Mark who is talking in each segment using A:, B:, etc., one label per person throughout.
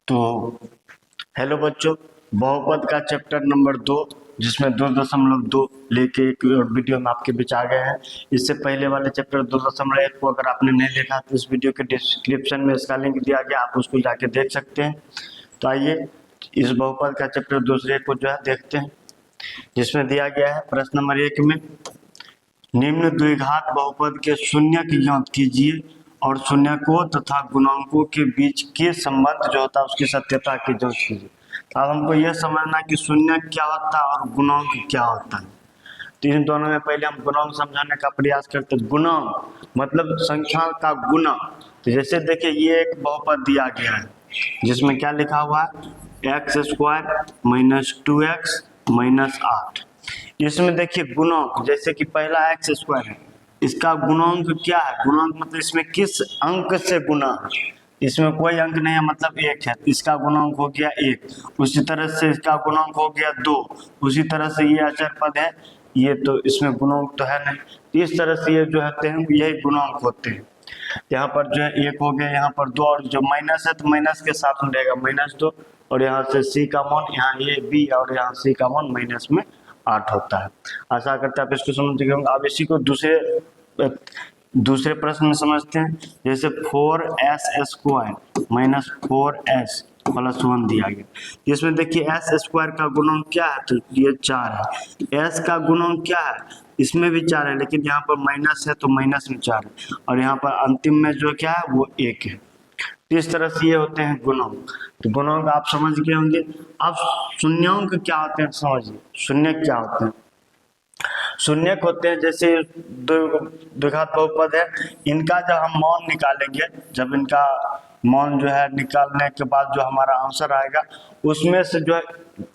A: तो हेलो बच्चों, बहुपद का चैप्टर नंबर 2 जिसमें 2.2 लेके एक वीडियो में आपके बीच आ गए हैं। इससे पहले वाले चैप्टर 2.1 को अगर आपने नहीं देखा तो इस वीडियो के डिस्क्रिप्शन में इसका लिंक दिया गया, आप उसको जाके देख सकते हैं। तो आइए इस बहुपद का चैप्टर दूसरे को जो है देखते हैं, जिसमें दिया गया है प्रश्न नंबर 1 में निम्न द्विघात बहुपद के शून्य की ज्ञात कीजिए और शून्यकों तथा गुणांकों के बीच के संबंध जो होता है उसकी सत्यता की जांच कीजिए। तो अब हमको यह समझना कि शून्य क्या होता है और गुणांक क्या होता है। तो इन दोनों में पहले हम गुणांक समझाने का प्रयास करते हैं। गुणांक मतलब संख्या का गुना। तो जैसे देखिए ये एक बहुपद दिया गया है जिसमें क्या लिखा हुआ है x² - 2x - 8। इसमें देखिए गुणांक जैसे कि पहला x² है, इसका गुणांक क्या है? गुणांक मतलब इसमें किस अंक से गुना है। इसमें कोई अंक नहीं है, मतलब 1 है, इसका गुणांक हो गया 1। उसी तरह से इसका गुणांक हो गया 2। उसी तरह से ये अचर पद है, ये तो इसमें गुणांक तो है नहीं। इस तरह से ये जो होते हैं यही गुणांक होते हैं। यहाँ पर जो है 1 हो गया, यहाँ पर 2, और जो माइनस है तो माइनस के साथ में रहेगा -2, और यहाँ से c का मान यहाँ a b और यहाँ c का मान -8 होता है। आशा करते हैं आप इसको समझ गए होंगे। अब इसी को दूसरे प्रश्न में समझते हैं। जैसे 4s² - 4s + 1 दिया गया। इसमें देखिए s² का गुणांक क्या है? तो ये 4 है। s का गुणांक क्या है? इसमें भी 4 है, लेकिन यहाँ पर माइनस है तो माइनस में 4 है, और यहाँ पर अंतिम में जो क्या है वो 1 है। तो इस तरह से ये होते हैं गुणांक। तो गुणांक आप समझ गए होंगे। अब शून्यांक क्या होते हैं समझिए। शून्य क्या होते हैं? शून्यक होते हैं जैसे द्विघात बहुपद है, इनका जब हम मान निकालेंगे, जब इनका मान जो है निकालने के बाद जो हमारा आंसर आएगा उसमें से जो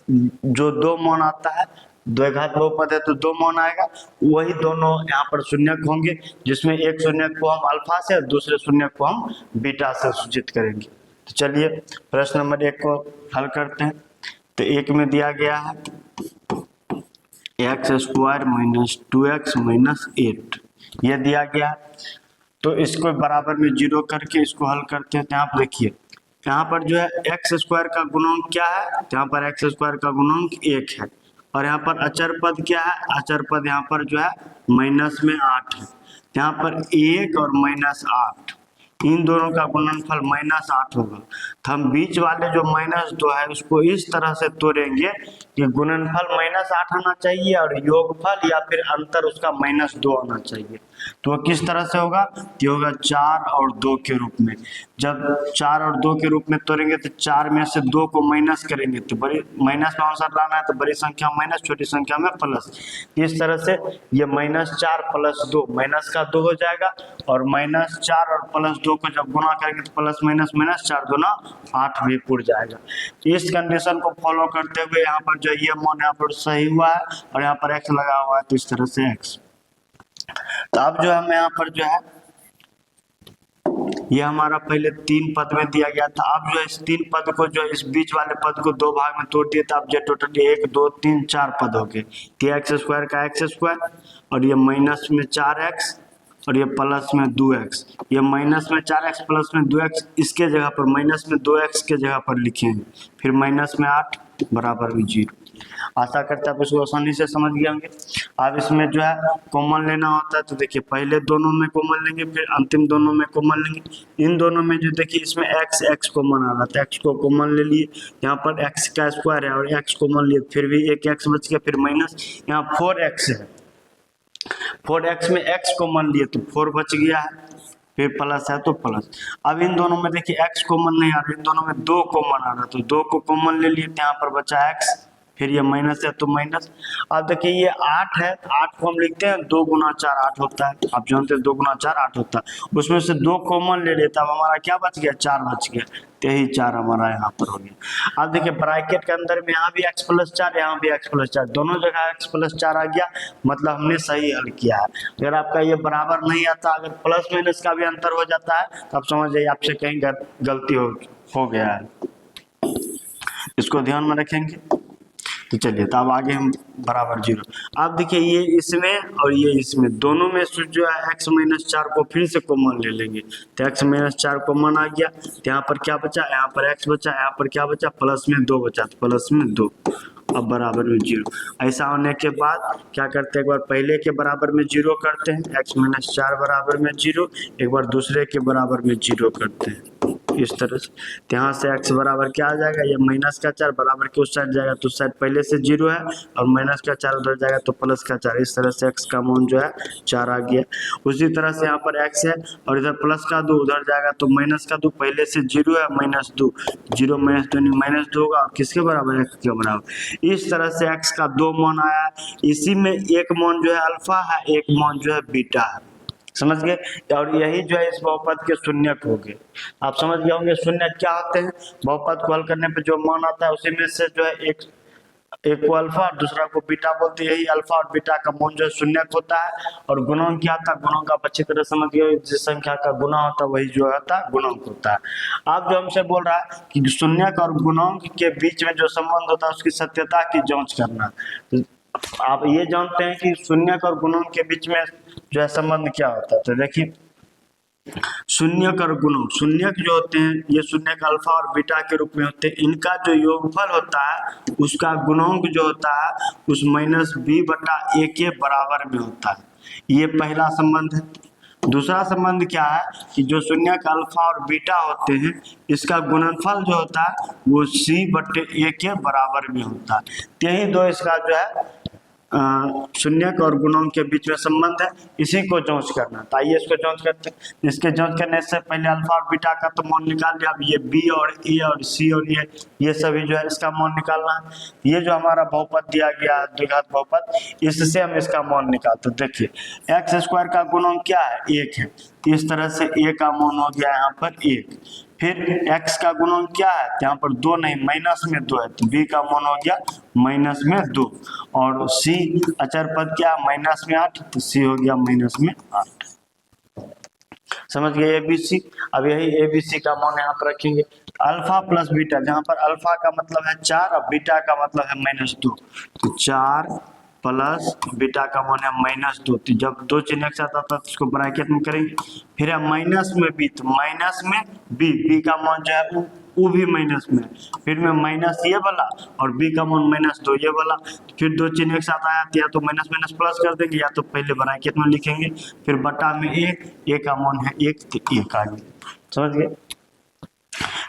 A: जो 2 मान आता है, द्विघात बहुपद है तो 2 मान आएगा, वही दोनों यहाँ पर शून्यक होंगे, जिसमें एक शून्यक को हम अल्फा से और दूसरे शून्यक को हम बीटा से सूचित करेंगे। तो चलिए प्रश्न नंबर 1 को हल करते हैं। तो 1 में दिया गया है x² - 2x - 8 ये दिया गया। तो इसको बराबर में 0 करके इसको हल करते हैं। तो यहाँ पर देखिए, यहाँ पर जो है x² का गुणांक क्या है? तो यहाँ पर x² का गुणांक 1 है, और यहाँ पर अचर पद क्या है? अचर पद यहाँ पर जो है -8 है। यहाँ पर 1 और -8 इन दोनों का गुणनफल -8 होगा। तो हम बीच वाले जो -2 है उसको इस तरह से तोड़ेंगे कि गुणनफल -8 आना चाहिए और योगफल या फिर अंतर उसका -2 आना चाहिए। तो किस तरह से होगा? ये होगा 4 और 2 के रूप में। जब 4 और 2 के रूप में तोड़ेंगे तो 4 में से 2 को माइनस करेंगे तो बड़ी माइनस में आंसर लाना है, तो बड़ी संख्या माइनस, छोटी संख्या में प्लस। इस तरह से ये -4 + 2 माइनस का 2 हो जाएगा, और -4 और +2 को जब गुना करेंगे तो प्लस माइनस माइनस 4 दूना 8 भी पूर जाएगा। इस कंडीशन को फॉलो करते हुए यहाँ पर जो ये मान यहाँ पर सही हुआ है और यहाँ पर x लगा हुआ है, तो इस तरह से x। तो अब जो हमें यहाँ पर जो है ये हमारा पहले 3 पद में दिया गया था। अब जो इस 3 पद को जो इस बीच वाले पद को 2 भाग में तोड़ दिए, तो अब जो टोटल 1 2 3 4 पद हो गए। तो x² का x² और ये माइनस में 4x और ये प्लस में 2x। ये माइनस में 4x प्लस में 2x इसके जगह पर माइनस में 2x के जगह पर लिखेंगे, फिर माइनस में 8 बराबर में 0। आशा करते हैं आप इसको आसानी से समझ गए होंगे। अब इसमें जो है कॉमन लेना होता है, तो देखिए पहले दोनों में कॉमन लेंगे, फिर अंतिम दोनों में कॉमन लेंगे। इन दोनों में जो देखिए इसमें x कॉमन आ रहा था, x को कॉमन ले लिए। यहाँ पर x का स्क्वायर है और x कॉमन लिए, फिर भी एक x बच गया, फिर माइनस। यहाँ 4x है, 4x में x कॉमन लिए तो 4 बच गया है, फिर प्लस है तो प्लस। अब इन दोनों में देखिए x कॉमन नहीं आ रहा, इन दोनों में 2 कॉमन आ रहा, तो 2 को कॉमन ले लिए, यहाँ पर बचा x, फिर ये माइनस है तो माइनस। अब देखिए ये 8 है, 8 को हम लिखते हैं 2 × 4 8 होता है। आप जानते हैं 2 × 4 8 होता है। उसमें से 2 कॉमन ले लेता, अब हमारा क्या बच गया? 4 बच गया। तो यही 4 हमारा यहाँ पर हो गया। अब देखिए ब्रैकेट के अंदर में यहाँ भी x + 4 यहाँ भी x + 4, दोनों जगह x + 4 आ गया, मतलब हमने सही हल किया है। अगर आपका ये बराबर नहीं आता, अगर प्लस माइनस का भी अंतर हो जाता है तो आप समझ जाइए आपसे कहीं गलती हो गया है। इसको ध्यान में रखेंगे। तो चलिए, तो अब आगे हम बराबर 0। अब देखिए ये इसमें और ये इसमें दोनों में से जो है x माइनस 4 को फिर से कॉमन ले लेंगे, तो x माइनस 4 कॉमन आ गया, तो यहाँ पर क्या बचा, यहाँ पर x बचा, यहाँ पर क्या बचा, प्लस में 2 बचा, तो प्लस में 2, अब बराबर में 0। ऐसा होने के बाद क्या करते हैं, एक बार पहले के बराबर में 0 करते हैं, x माइनस 4 बराबर में 0, एक बार दूसरे के बराबर में 0 करते हैं इस तरह से। तो यहाँ से x बराबर क्या आ जाएगा, ये माइनस का 4 बराबर के उस साइड जाएगा, तो उस साइड पहले से 0 है, और माइनस का 4 उधर जाएगा तो प्लस का 4, इस तरह से x का मान जो है 4 आ गया। उसी तरह से यहाँ पर x है और इधर प्लस का 2 उधर जाएगा तो माइनस का 2, पहले से 0 है, माइनस 2, 0 माइनस 2 नहीं माइनस 2 होगा, और किसके बराबर, x के बराबर। इस तरह से x का 2 मान आया। इसी में एक मान जो है अल्फा है, एक मान जो है बीटा है, समझ गए। और यही जो है इस बहुपद के शून्यक हो गए। आप समझ गए होंगे शून्यक क्या होते हैं। बहुपद को हल करने पे जो मान आता है उसी में से जो है एक को अल्फा और दूसरा को बीटा बोलते हैं। यही अल्फा और बीटा का मान जो है शून्यक होता है। और गुणन क्या होता है, गुणन का अच्छी तरह समझ गए, जिस संख्या का गुना होता है वही जो होता है गुणक होता है। अब जो हमसे बोल रहा है कि शून्यक और गुणक के बीच में जो संबंध होता है उसकी सत्यता की जाँच करना। तो आप ये जानते हैं कि शून्यक और गुणक के बीच में जो है संबंध क्या होता है। तो देखिए शून्यक और गुणक, शून्यक जो होते हैं ये शून्यक अल्फा और बीटा के रूप में होते हैं। इनका जो योगफल होता है उसका गुणक जो होता है उस माइनस b बटा a के बराबर में होता है। ये पहला संबंध है। दूसरा संबंध क्या है कि जो शून्यक अल्फा और बीटा होते हैं इसका गुणनफल जो होता है वो c बटे a के बराबर में होता है। यही दो इसका जो है शून्यक और गुणक के बीच में संबंध है, इसी को जांच करना। तो आइए इसको जांच करते हैं। इसके जांच करने से पहले अल्फा और बीटा का तो मान निकाल लिया। अब ये b और a और c और ये सभी जो है इसका मान निकालना है। ये जो हमारा बहुपद दिया गया है द्विघात बहुपद, इससे हम इसका मान निकालते। देखिए एक्स स्क्वायर का गुणक क्या है, 1 है, इस तरह से a का मान हो गया यहाँ पर 1। फिर x का गुणक क्या है, यहाँ पर 2 नहीं माइनस में 2 है, तो b का मान हो गया माइनस में 2। और c अचर पद क्या है माइनस में 8, तो c हो गया माइनस में 8। समझ गए ABC। अब यही ABC का मान यहाँ पर रखेंगे। अल्फा प्लस बीटा, जहाँ पर अल्फा का मतलब है 4 और बीटा का मतलब है -2, तो 4 प्लस बीटा का मान है -2। तो जब दो चिन्ह एक साथ आता है तो उसको ब्रैकेट में करेंगे। फिर है माइनस में b, तो माइनस में b का मान जो है वो भी माइनस में, फिर में माइनस ये वाला और b का मान -2 ये वाला। फिर दो चिन्ह एक साथ आया तो या तो माइनस माइनस प्लस कर देंगे या तो पहले ब्रैकेट में लिखेंगे, फिर बटा में a का मान है 1, तो 1 आ गया। समझ गए।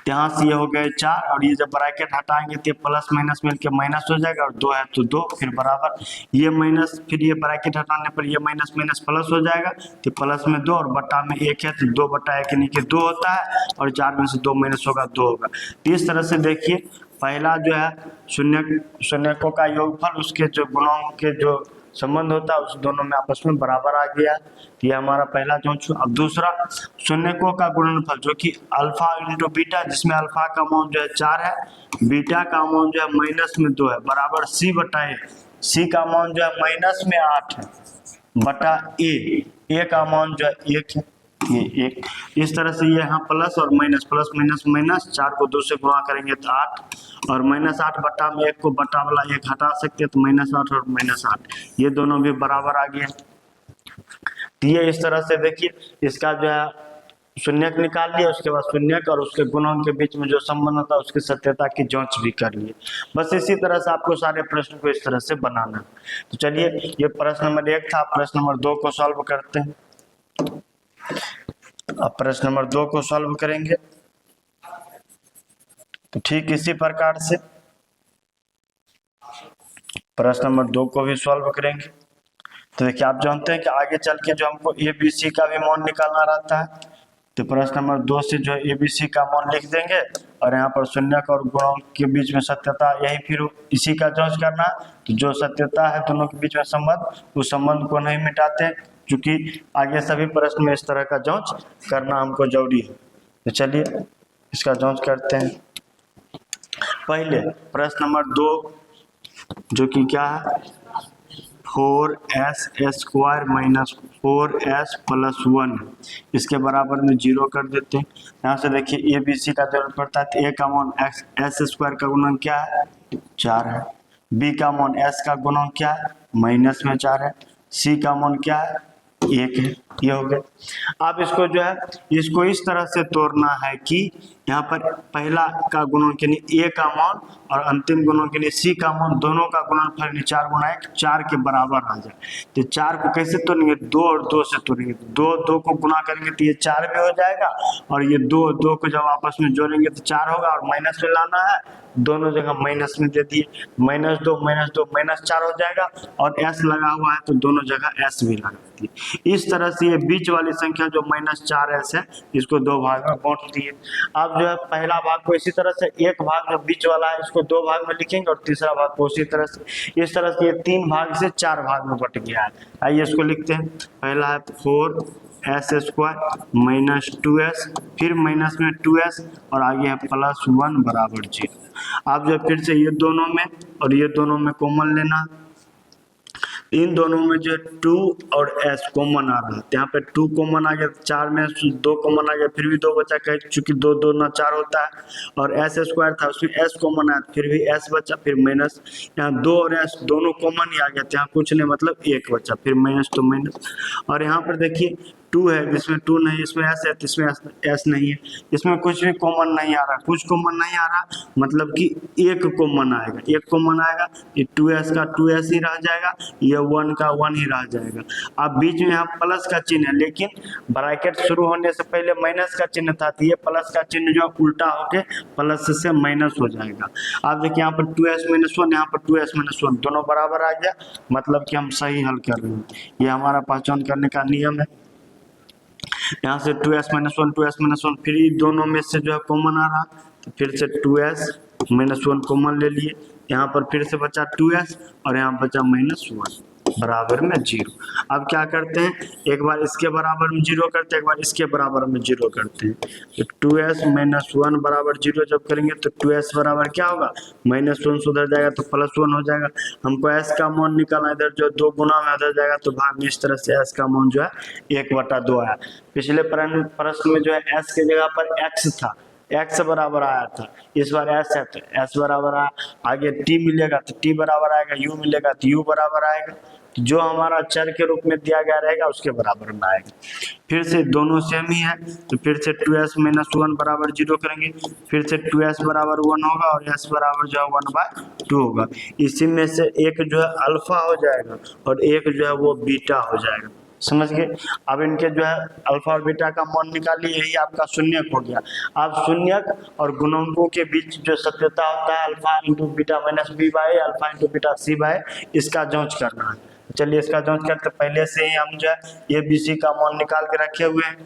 A: यहाँ से ये हो गए 4 और ये जब ब्रैकेट हटाएंगे तो प्लस माइनस मिलके माइनस हो जाएगा और 2 है तो 2, फिर बराबर ये माइनस, फिर ये ब्रैकेट हटाने पर ये माइनस माइनस प्लस हो जाएगा, तो प्लस में 2 और बटा में 1 है, तो 2 बटा 1 यानी कि 2 होता है और 4 में से 2 माइनस होगा 2 होगा। तो इस तरह से देखिए पहला जो है शून्यकों का योगफल उसके जो गुणों के जो संबंध होता है उस दोनों में आपस में बराबर आ गया। तो ये हमारा पहला जांच हुआ। अब दूसरा शून्यकों का गुणनफल जो कि अल्फा इंटू बीटा, जिसमें अल्फा का मान जो है 4 है, बीटा का मान जो है माइनस में 2 है, बराबर c बटा a। c का मान जो है माइनस में 8 है बटा a का मान जो है 1 है, ये 1। इस तरह से ये यहाँ प्लस और माइनस, प्लस माइनस माइनस, 4 को 2 से गुणा करेंगे तो 8 और -8 बटा में 1 को बटा वाला 1 हटा सकते हैं तो -8 और -8 ये दोनों भी बराबर आ गए। तो ये इस तरह से देखिए इसका जो है शून्यक निकाल लिया, उसके बाद शून्यक और उसके गुणों के बीच में जो संबंध होता है उसकी सत्यता की जांच भी कर लिए। बस इसी तरह से आपको सारे प्रश्न को इस तरह से बनाना। तो चलिए ये प्रश्न नंबर 1 था। प्रश्न नंबर 2 को सॉल्व करते हैं। अब प्रश्न नंबर 2 को सॉल्व करेंगे तो ठीक इसी प्रकार से प्रश्न नंबर 2 को भी सॉल्व करेंगे। तो देखिए आप जानते हैं कि आगे चल के जो हमको ABC का भी मान निकालना रहता है, तो प्रश्न नंबर 2 से जो है ABC का मान लिख देंगे और यहाँ पर शून्यक और गुणों के बीच में सत्यता, यही फिर इसी का जांच करना। तो जो सत्यता है दोनों के बीच में संबंध, उस संबंध को नहीं मिटाते क्योंकि आगे सभी प्रश्न में इस तरह का जांच करना हमको जरूरी है। तो चलिए इसका जांच करते हैं। पहले प्रश्न नंबर 2 जो कि क्या है 4s square minus 4s plus 1, इसके बराबर में 0 कर देते हैं। यहाँ से देखिए ABC का जरूरत पड़ता है, तो a का मान s स्क्वायर का गुणन क्या है 4 है, बी का मान एस का गुणक क्या है, -4 है, सी का मान क्या है, 1 है। ये हो गया। अब इसको जो है इसको इस तरह से तोड़ना है कि यहाँ पर पहला का गुणक यानी ए का मान और अंतिम गुणक यानी सी का मान दोनों का गुणनफल यानी 4 गुणा 1 4 के बराबर आ जाए। तो 4 को कैसे तोड़ेंगे, 2 और 2 से तोड़ेंगे। 2 को गुणा करेंगे तो ये 4 भी हो जाएगा और ये 2 को जब आपस में जोड़ेंगे तो 4 होगा और माइनस में लाना है, दोनों जगह माइनस में दे दिए, -2 -4 हो जाएगा और एस लगा हुआ है तो दोनों जगह एस भी लगा दिए। इस तरह से ये बीच वाली संख्या जो -4s है इसको 2 भाग में बांट दिए। अब जो है पहला भाग को इसी तरह से, एक भाग जो बीच वाला है इसको 2 भाग में लिखेंगे और तीसरा भाग को उसी तरह से, इस तरह से ये 3 भाग से 4 भाग में बट गया है। आइए इसको लिखते हैं। पहला है 4s² -2s, फिर माइनस में 2s और आगे है +1 बराबर 0। आप जो फिर से ये दोनों में और ये दोनों में कॉमन लेना, इन दोनों में जो 2 और s कॉमन आ रहा है, यहाँ पे 2 कॉमन आ गया, 4 में 2 कॉमन आ गया, फिर भी 2 बचा, चूंकि 2 2 ना 4 होता है और s² था उसमें s कॉमन आया फिर भी s बचा, फिर माइनस, यहाँ 2 और s दोनों कॉमन ही आ गया, यहाँ कुछ नहीं मतलब 1 बचा, फिर माइनस तो माइनस। और यहाँ पर देखिए 2 है जिसमें 2 नहीं, इसमें s है इसमें s नहीं है, इसमें कुछ भी कॉमन नहीं आ रहा, कुछ कॉमन नहीं आ रहा मतलब कि 1 कॉमन आएगा, 1 कॉमन आएगा, ये 2s का 2s ही रह जाएगा, ये 1 का 1 ही रह जाएगा। अब बीच में यहाँ प्लस का चिन्ह है लेकिन ब्रैकेट शुरू होने से पहले माइनस का चिन्ह था, तो ये प्लस का चिन्ह जो उल्टा होके प्लस से माइनस हो जाएगा। आप देखिए यहाँ पर 2s - 1, यहाँ पर 2s - 1 दोनों बराबर आ गया, मतलब कि हम सही हल कर रहे हैं। ये हमारा पहचान करने का नियम है। यहाँ से 2s - 1 फिर दोनों में से जो है कॉमन आ रहा, तो फिर से 2s - 1 कॉमन ले लिए, यहाँ पर फिर से बचा 2s और यहाँ बचा -1 बराबर में 0। अब क्या करते हैं, एक बार इसके बराबर में 0 करते हैं, एक बार इसके बराबर में 0 करते हैं। तो 2s - 1 बराबर 0 जब करेंगे तो 2s बराबर क्या होगा, -1 सुधर जाएगा तो +1 हो जाएगा। हमको s का मान निकालना, इधर जो 2 गुना में उधर जाएगा तो भाग में, इस तरह से s का मान जो है 1/2 आया। पिछले प्रश्न में जो है s की जगह पर x था, x बराबर आया था, इस बार s है तो s बराबर आया, आगे t मिलेगा तो t बराबर आएगा, u मिलेगा तो u बराबर आएगा, जो हमारा चर के रूप में दिया गया रहेगा उसके बराबर में आएगा। फिर से दोनों सेम ही है तो फिर से 2s - 1 बराबर 0 करेंगे, फिर से 2s बराबर 1 होगा और s बराबर जो है 1/2 होगा। इसी में से एक जो है अल्फा हो जाएगा और एक जो है वो बीटा हो जाएगा, समझ गए। अब इनके जो है अल्फा और बीटा का मान निकालिए, यही आपका शून्यक हो गया। अब शून्यक और गुणकों के बीच जो सत्यता होता है alpha into beta minus b/a, alpha into beta c/a, इसका जांच करना है। चलिए इसका जांच करते, पहले से ही हम जो है ए बी सी का मान निकाल के रखे हुए हैं।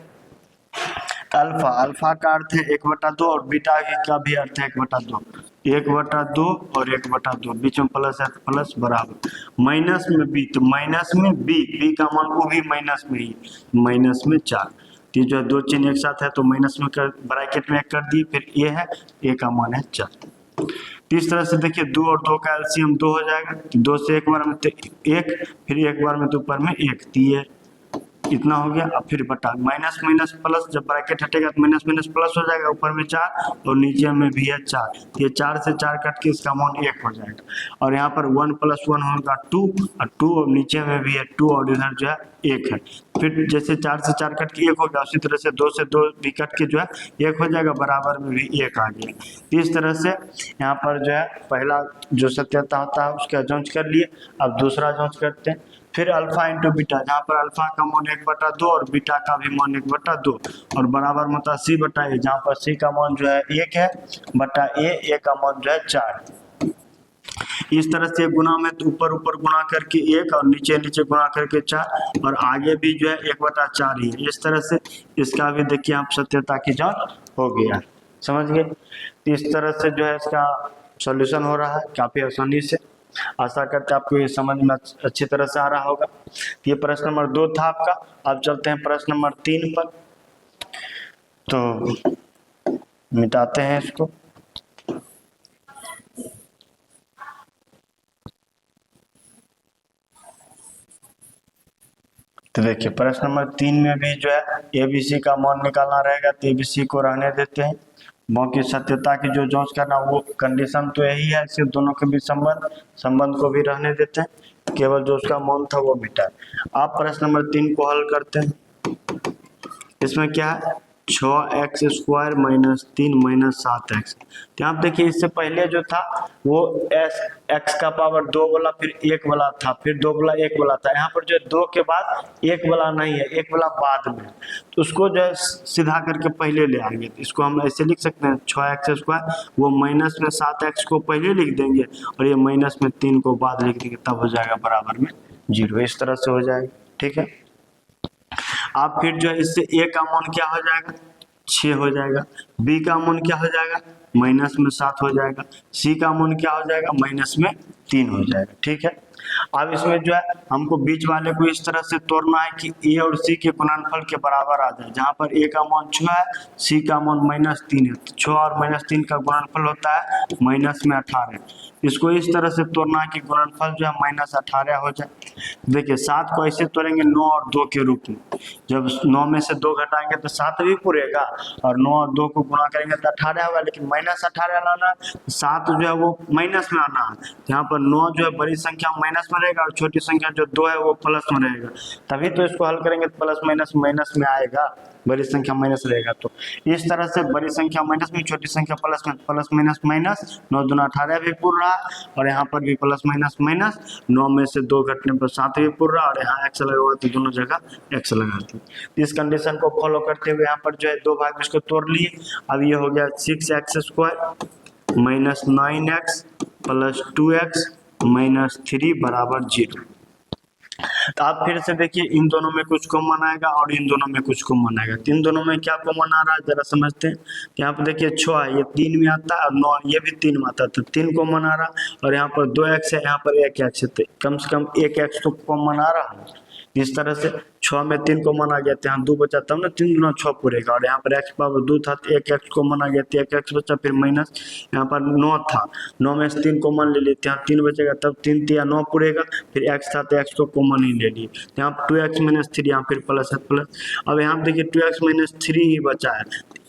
A: अल्फा का अर्थ है 1/2 और बीटा का भी अर्थ है 1/2, 1/2 और 1/2, बीच में प्लस है प्लस बराबर, माइनस में बी तो माइनस में बी का मान वो भी माइनस में ही, -4। तो जो है 2 चिन्ह एक साथ है तो माइनस में कर ब्रैकेट में कर दिए, फिर ये है, ए का मान है 4। तो इस तरह से देखिए 2 और 2 का एलसीएम 2 हो जाएगा, तो 2 से एक बार में 1, फिर एक बार में 2 पर में 1, तो ये इतना हो गया। अब फिर बटा माइनस माइनस प्लस, जब ब्रैकेट हटेगा तो माइनस माइनस प्लस हो जाएगा, ऊपर में 4 और नीचे में भी है 4, ये 4 से 4 कट के इसका मान 1 हो जाएगा। और यहाँ पर 1 + 1 होगा 2 और 2 और नीचे में भी है 2 और इधर जो है 1 है। फिर जैसे 4 से 4 कट के 1 हो गया, उसी तरह से 2 से 2 भी कट के जो है 1 हो जाएगा, बराबर में भी 1 आ गया। इस तरह से यहाँ पर जो है पहला जो सत्यता होता है उसका जांच कर लिए। अब दूसरा जांच करते हैं, फिर अल्फा इंटू बीटा, जहाँ पर अल्फा का मान 1/2 और बीटा का भी मान 1/2 और बराबर में होता है c/a, जहाँ पर c का मान जो है 1 है बटा a का मान जो है 4। इस तरह से गुना में तो ऊपर ऊपर गुणा करके 1 और नीचे नीचे गुणा करके 4 और आगे भी जो है 1/4 ही है। इस तरह से इसका भी देखिए आप सत्यता की जांच हो गया, समझ गए। इस तरह से जो है इसका सॉल्यूशन हो रहा है काफी आसानी से। आशा करते हैं आपको ये समझ में अच्छी तरह से आ रहा होगा। ये प्रश्न नंबर 2 था आपका। अब चलते हैं प्रश्न नंबर 3 पर, तो मिटाते हैं इसको। तो देखिए प्रश्न नंबर 3 में भी जो है एबीसी का मान निकालना रहेगा, तो एबीसी को रहने देते हैं बाकी सत्यता की जो जांच करना वो कंडीशन तो यही है, सिर्फ दोनों के बीच संबंध को भी रहने देते हैं, केवल जो उसका मौन था वो मिटा। आप प्रश्न नंबर 3 को हल करते हैं। इसमें क्या है 6x² - 3 - 7x। तो यहाँ देखिए इससे पहले जो था वो x का पावर 2 वाला फिर 1 वाला था, फिर 2 वाला 1 वाला था। यहाँ पर जो 2 के बाद 1 वाला नहीं है, 1 वाला बाद में, तो उसको जो है सीधा करके पहले ले आएंगे। तो इसको हम ऐसे लिख सकते हैं 6x², वो माइनस में 7x को पहले लिख देंगे और ये माइनस में 3 को बाद लिख देंगे, तब हो जाएगा बराबर में 0। इस तरह से हो जाएगा, ठीक है। आप फिर जो है इससे a का मान क्या हो जाएगा 6 हो जाएगा, b का मान क्या हो जाएगा माइनस में 7 हो जाएगा, c का मान क्या हो जाएगा माइनस में 3 हो जाएगा, ठीक है। अब इसमें जो है हमको बीच वाले को इस तरह से तोड़ना है कि a और c के गुणनफल के बराबर आ जाए। जहाँ पर a का मान 6 है, c का मान -3 है, तो 6 और -3 का गुणनफल होता है -18। इसको इस तरह से तोड़ना है कि गुणनफल जो है -18 हो जाए। देखिए 7 को ऐसे तोड़ेंगे 9 और 2 के रूप में, जब 9 में से 2 घटाएंगे तो 7 भी पूरेगा, और 9 और 2 को गुणा करेंगे तो 18 होगा, लेकिन -18 लाना है, 7 जो है वो माइनस में आना है। यहाँ पर 9 जो है बड़ी संख्या माइनस में रहेगा और छोटी संख्या जो 2 है वो प्लस में रहेगा, तभी तो इसको हल करेंगे तो प्लस माइनस माइनस में आएगा, बड़ी संख्या माइनस रहेगा। तो इस तरह से बड़ी संख्या माइनस में, छोटी संख्या प्लस में, प्लस माइनस माइनस, 9 दूना 18 भी पूर रहा है, और यहाँ पर भी प्लस माइनस माइनस, 9 में से 2 घटने पर 7 भी पूर रहा, और यहाँ x लगा हुआ तो दोनों जगह x लगा दिए। इस कंडीशन को फॉलो करते हुए यहाँ पर जो है 2 भाग में इसको तोड़ लिए। अब ये हो गया 6x² - 9x + 2x - 3 बराबर 0। तो आप फिर से देखिए इन दोनों में कुछ कॉमन आएगा और इन दोनों में कुछ कॉमन आएगा। इन दोनों में क्या कॉमन आ रहा है जरा समझते हैं। यहाँ पर देखिए 6 है, ये 3 में आता है, और 9 ये भी 3 में आता है, तो 3 कॉमन आ रहा, और यहाँ पर 2x है, यहाँ पर 1x है, तो कम से कम 1x तो कॉमन आ रहा है। इस तरह से 6 में 3 कॉमन आ गया, तो यहाँ 2 बचा, तब ना 3 गुना 6 पूरेगा, और यहाँ पर x पावर 2 था तो 1x कॉमन आ गया, तो 1x बचा, फिर माइनस यहाँ पर 9 था, 9 में से 3 कॉमन ले लिए, यहाँ 3 बचेगा, तब 3 तिया 9 पूरेगा, फिर x था तो x को कॉमन ही ले लिए, यहाँ 2x - 3, यहाँ फिर प्लस है प्लस। अब यहाँ देखिए 2x - 3 ही बचा है,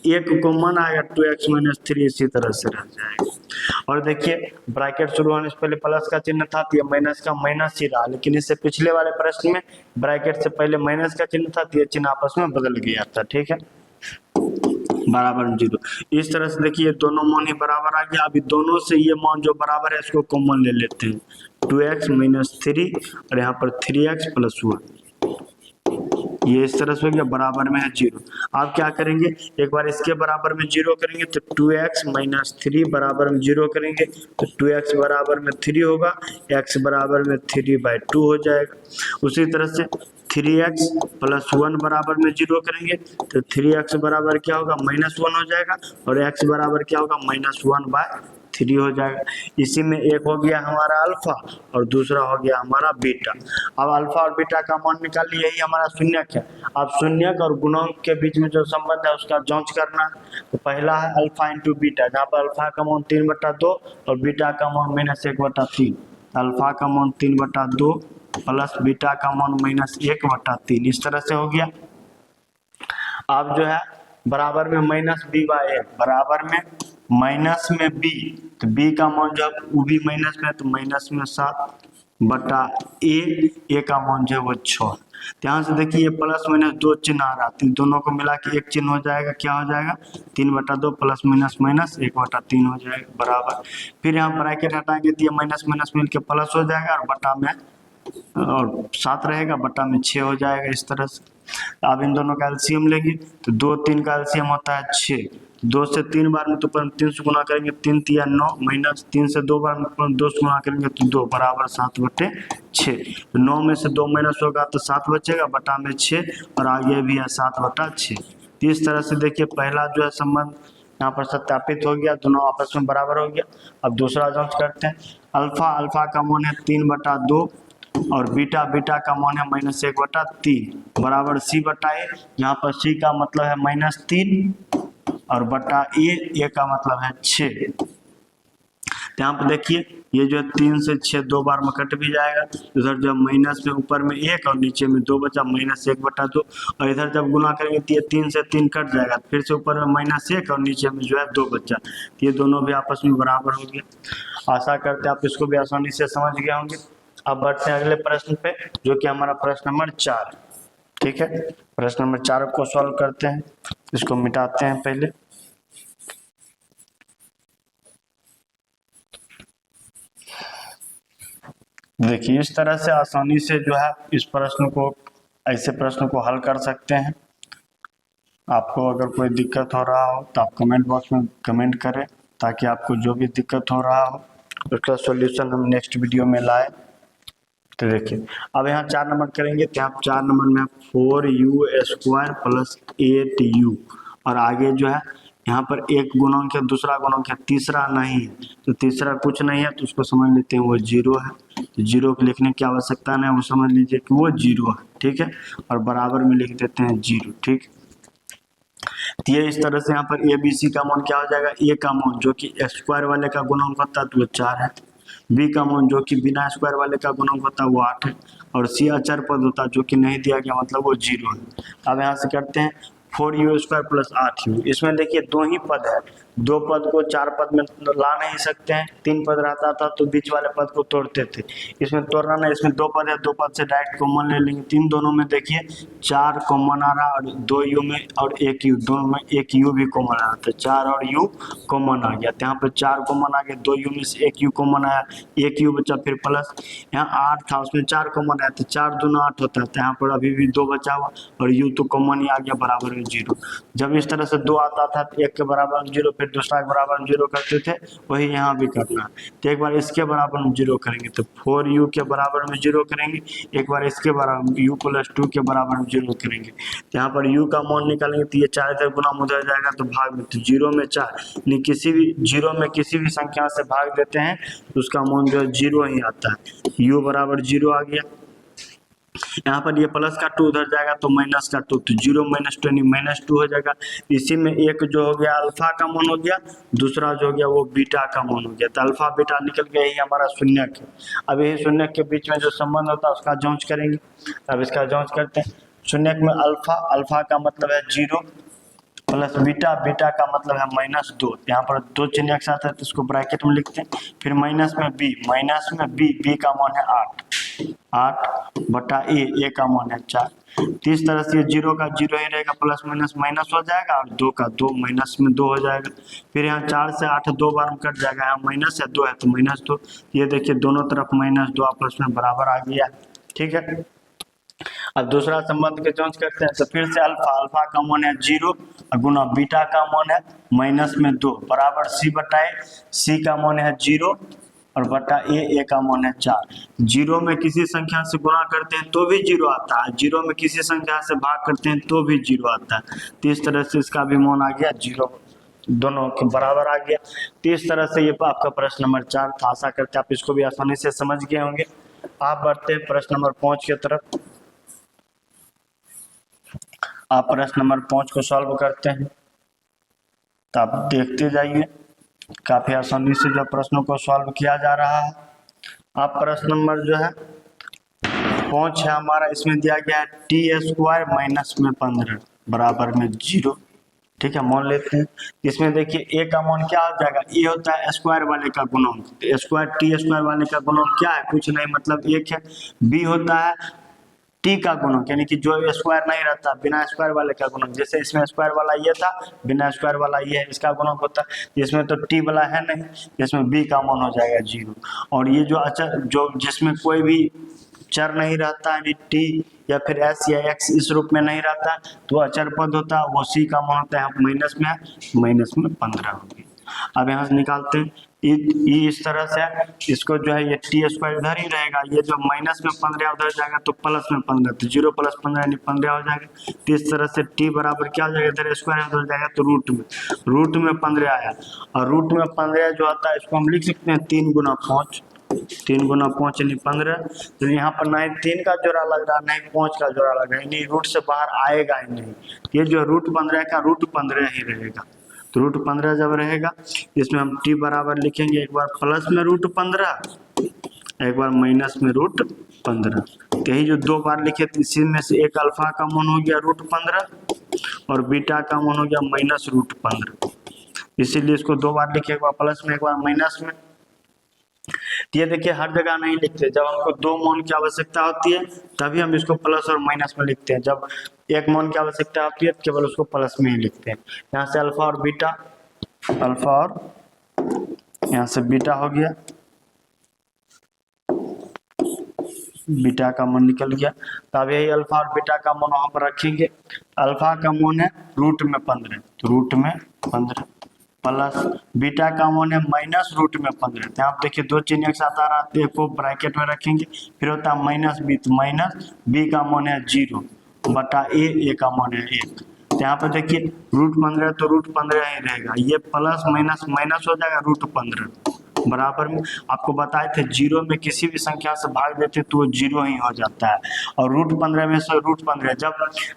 A: एक कॉमन आएगा 2x - 3 इसी तरह से रह जाएगा। और देखिए ब्रैकेट शुरू होने से पहले प्लस का चिन्ह था, तो ये माइनस का माइनस ही रहा, लेकिन इससे पिछले वाले प्रश्न में ब्रैकेट से पहले माइनस का चिन्ह था, तो ये चिन्ह आपस में बदल गया था, ठीक है, बराबर 0। इस तरह से देखिए दोनों मान ही बराबर आ गया। अभी दोनों से ये मान जो बराबर है इसको कॉमन ले लेते हैं, 2x - 3 और यहाँ पर 3x + 1, ये इस तरह से हो गया, बराबर में है 0। आप क्या करेंगे, एक बार इसके बराबर में 0 करेंगे तो 2x - 3 बराबर में 0 करेंगे तो 2x बराबर में 3 होगा, x बराबर में 3/2 हो जाएगा। उसी तरह से 3x + 1 बराबर में 0 करेंगे तो 3x बराबर क्या होगा -1 हो जाएगा, और x बराबर क्या होगा -1/3 हो जाएगा। इसी में एक हो गया हमारा अल्फा और दूसरा हो गया हमारा बीटा। अब अल्फा और बीटा का मान निकाल लिया, यही हमारा शून्यक है। अब शून्यक और गुणांक के बीच में जो संबंध है उसका जांच करना है। तो पहला है अल्फा इंटू बीटा, जहाँ पर अल्फा का मान 3/2 और बीटा का मान -1/3। अल्फा का मान 3/2 प्लस बीटा का मान -1/3, इस तरह से हो गया। अब जो है बराबर में -b/a, बराबर में माइनस में b, तो b का मान जो है वो भी माइनस में, तो माइनस में 7/a, a का मान जो है वो 6। ध्यान से देखिए ये प्लस माइनस 2 चिन्ह आ रहा है, दोनों को मिला के एक चिन्ह हो जाएगा, क्या हो जाएगा 3/2 प्लस माइनस माइनस 1/3 हो जाएगा, बराबर। फिर यहाँ ब्रैकेट हटाएंगे तो ये माइनस माइनस मिल के प्लस हो जाएगा, और बटा में और 7 रहेगा, बटा में 6 हो जाएगा, इस तरह से। अब इन दोनों का एलसीएम लेंगे तो 2 3 का एलसीएम होता है 6, 2 से 3 बार में तो 3 से गुना करेंगे 3 तिया 9, माइनस 3 से 2 बार में 2 से गुना करेंगे तो 2 बराबर 7/6। तो 9 में से 2 माइनस होगा तो 7 बचेगा, बटा में 6, और आगे भी है 7/6। तो इस तरह से देखिए पहला जो है संबंध यहाँ पर सत्यापित हो गया, दोनों आपस में बराबर हो गया। अब दूसरा जांच करते हैं। अल्फा का मान है 3/2 और बीटा का मान है -1/3 बराबर c/a, यहाँ पर c का मतलब है -3 और बटा a का मतलब है 6। तो यहाँ पे देखिए ये जो है 3 से 6 दो बार में कट भी जाएगा, इधर जब माइनस में ऊपर में 1 और नीचे में 2 बचा, -1/2, और इधर जब गुना करेंगे तो ये 3 से 3 कट जाएगा, फिर से ऊपर में -1 और नीचे में जो है 2 बचा, तो ये दोनों भी आपस में बराबर हो गया। आशा करते हैं आप इसको भी आसानी से समझ गए होंगे। अब बढ़ते हैं अगले प्रश्न पे, जो कि हमारा प्रश्न नंबर 4। ठीक है, प्रश्न नंबर 4 को सॉल्व करते हैं, इसको मिटाते हैं पहले। देखिए इस तरह से आसानी से जो है इस प्रश्न को, ऐसे प्रश्न को हल कर सकते हैं। आपको अगर कोई दिक्कत हो रहा हो तो आप कमेंट बॉक्स में कमेंट करें, ताकि आपको जो भी दिक्कत हो रहा हो उसका सॉल्यूशन हम नेक्स्ट वीडियो में लाए। तो देखिए अब यहाँ 4 नंबर करेंगे, तो आप 4 नंबर में 4u² + 8u, और आगे जो है यहाँ पर एक गुणक है, दूसरा गुणक है, तीसरा नहीं है, तो तीसरा कुछ नहीं है, तो उसको समझ लेते हैं वो 0 है। तो 0 को लिखने की आवश्यकता नहीं, वो समझ लीजिए कि वो 0 है। ठीक है, और बराबर में लिख देते हैं 0। ठीक, तो ये इस तरह से यहाँ पर ABC का मान क्या हो जाएगा, A का मान जो कि स्क्वायर वाले का गुणक होता है तो वो 4 है, B का मान जो कि बिना स्क्वायर वाले का गुणक होता है वो 8 है, और C अचर पद होता है जो कि नहीं दिया गया मतलब वो 0 है। अब यहाँ से करते हैं 4u² + 8u। इसमें देखिए 2 ही पद है, 2 पद को 4 पद में ला नहीं सकते हैं, 3 पद रहता था तो बीच वाले पद को तोड़ते थे, इसमें तोड़ना नहीं, इसमें 2 पद है, 2 पद से डायरेक्ट कॉमन ले लेंगे। तीन दोनों में देखिए 4 कॉमन आ रहा, और 2u में और 1u, दोनों में 1u भी कॉमन आ रहा, तो 4 और u कॉमन आ गया, तो यहाँ पर 4 कॉमन आ गया, 2u में से 1u कॉमन आया, 1u बचा, फिर प्लस यहाँ 8 था उसमें 4 कॉमन आया, तो 4 दूना 8 होता है, तो यहाँ पर अभी भी 2 बचा हुआ, और u तो कॉमन ही आ गया, बराबर में 0। जब इस तरह से 2 आता था तो 1 के बराबर में 0, फिर दूसरा के बराबर में 0 करते थे, वही यहाँ भी करना है। तो एक बार इसके बराबर में 0 करेंगे तो 4u के बराबर में 0 करेंगे, एक बार इसके बराबर में u + 2 के बराबर में 0 करेंगे, तो यहाँ पर u का मान निकालेंगे, तो ये 4 इधर गुना उधर जाएगा तो भाग में, तो 0 में 4, यानी किसी भी 0 में किसी भी संख्या से भाग देते हैं तो उसका मान जो है 0 ही आता है, u बराबर 0 आ गया। यहाँ पर ये प्लस का 2 उधर जाएगा तो माइनस का 2, तो 0 - 2 यानी -2 हो जाएगा। इसी में एक जो हो गया अल्फा का मान हो गया, दूसरा जो हो गया वो बीटा का मान हो गया, तो अल्फा बीटा निकल गया, यही हमारा शून्यक है। अब यही शून्यक के बीच में जो संबंध होता है उसका जांच करेंगे। अब इसका जांच करते हैं। शून्यक में अल्फा का मतलब है 0 प्लस बीटा, बीटा का मतलब है -2, यहाँ पर 2 चिन्ह एक साथ है तो इसको ब्रैकेट में लिखते हैं। फिर माइनस में b का मान है 8/a का मान है 4। तो इस तरह से 0 का 0 ही रहेगा, प्लस माइनस माइनस हो जाएगा, और 2 का 2 माइनस में 2 हो जाएगा। फिर यहाँ 4 से 8 2 बार में कट जाएगा, यहाँ माइनस है 2 है तो -2, ये देखिए दोनों तरफ -2 आपस में बराबर आ गया। ठीक है, अब दूसरा संबंध के जांच करते हैं, तो फिर से अल्फा का मान है 0 गुना बीटा का मान है -2 बराबर c का मान है 0 और बटा a का मान है 4। 0 में किसी संख्या से गुणा करते हैं तो भी 0 आता है, 0 में किसी संख्या से भाग करते हैं तो भी 0 आता है, तो इस तरह से इसका भी मान आ गया 0, दोनों के बराबर आ गया। तो इस तरह से ये आपका प्रश्न नंबर 4 था। आशा करते हैं आप इसको भी आसानी से समझ गए होंगे। आप बढ़ते हैं प्रश्न नंबर 5 की तरफ। आप प्रश्न नंबर 5 को सॉल्व करते हैं, तो आप देखते जाइए, काफी आसानी से जो प्रश्नों को सॉल्व किया जा रहा है। आप प्रश्न नंबर जो है 5 है हमारा, इसमें दिया गया है t² - 15 बराबर में 0। ठीक है, मान लेते हैं। इसमें देखिए a का मान क्या हो जाएगा, a होता है स्क्वायर वाले का गुणक, t² वाले का गुणक क्या है, कुछ नहीं मतलब 1 है। b होता है t का गुणक, यानी कि जो स्क्वायर नहीं रहता, बिना स्क्वायर वाले का गुणक, जैसे इसमें स्क्वायर वाला ये था, बिना स्क्वायर वाला ये है, इसका गुणक होता है। इसमें तो t वाला है नहीं, इसमें b का मान हो जाएगा 0। और ये जो अचर, जो जिसमें कोई भी चर नहीं रहता, यानी t या फिर s या x इस रूप में नहीं रहता, तो अचर पद होता है, वो c का मान होता है माइनस में 15 होगी। अब यहाँ से निकालते हैं, इस तरह से इसको जो है ये t² इधर ही रहेगा, ये जो -15 उधर जाएगा तो +15, तो 0 + 15 यानी 15 हो जाएगा। तो इस तरह से t बराबर क्या हो जाएगा, इधर स्क्वायर उधर जाएगा तो रूट में 15 आया, और रूट में 15 जो आता है इसको हम लिख सकते हैं 3 × 5, 3 × 5 यानी 15। तो यहाँ पर ना ही 3 का जोड़ा लग रहा, ना ही 5 का जोड़ा लग रहा, यानी रूट से बाहर आएगा ही नहीं। ये जो रूट 15 का रूट 15 ही रहेगा, तो √15 जब रहेगा इसमें हम t बराबर लिखेंगे, एक बार प्लस में √15, एक बार माइनस में √15। तो यही जो दो बार लिखे थे इसी में से एक अल्फा का मान हो गया √15 और बीटा का मान हो गया -√15, इसीलिए इसको दो बार लिखे, एक बार प्लस में एक बार माइनस में। ये देखिए हर जगह नहीं लिखते, जब हमको दो मान की आवश्यकता होती है तभी हम इसको प्लस और माइनस में लिखते हैं, जब एक मान की आवश्यकता होती है केवल उसको प्लस में ही लिखते हैं। यहाँ से अल्फा और बीटा, अल्फा और यहाँ से बीटा हो गया, बीटा का मान निकल गया। तब यही अल्फा और बीटा का मान वहां पर रखेंगे। अल्फा का मान है √15, तो √15 प्लस बीटा का मान है -√15। तो आप देखिए दो चिन्ह एक साथ आ रहा है, एक को ब्रैकेट में रखेंगे, फिर होता है -b, तो माइनस b का मान है 0 बटा a का मान है 1। तो यहाँ पर देखिए √15 तो √15 ही रहेगा, ये प्लस माइनस माइनस हो जाएगा √15 बराबर में। आपको बताए थे 0 में किसी भी संख्या से भाग देते तो वो 0 ही हो जाता है, और √15 में से √15 जब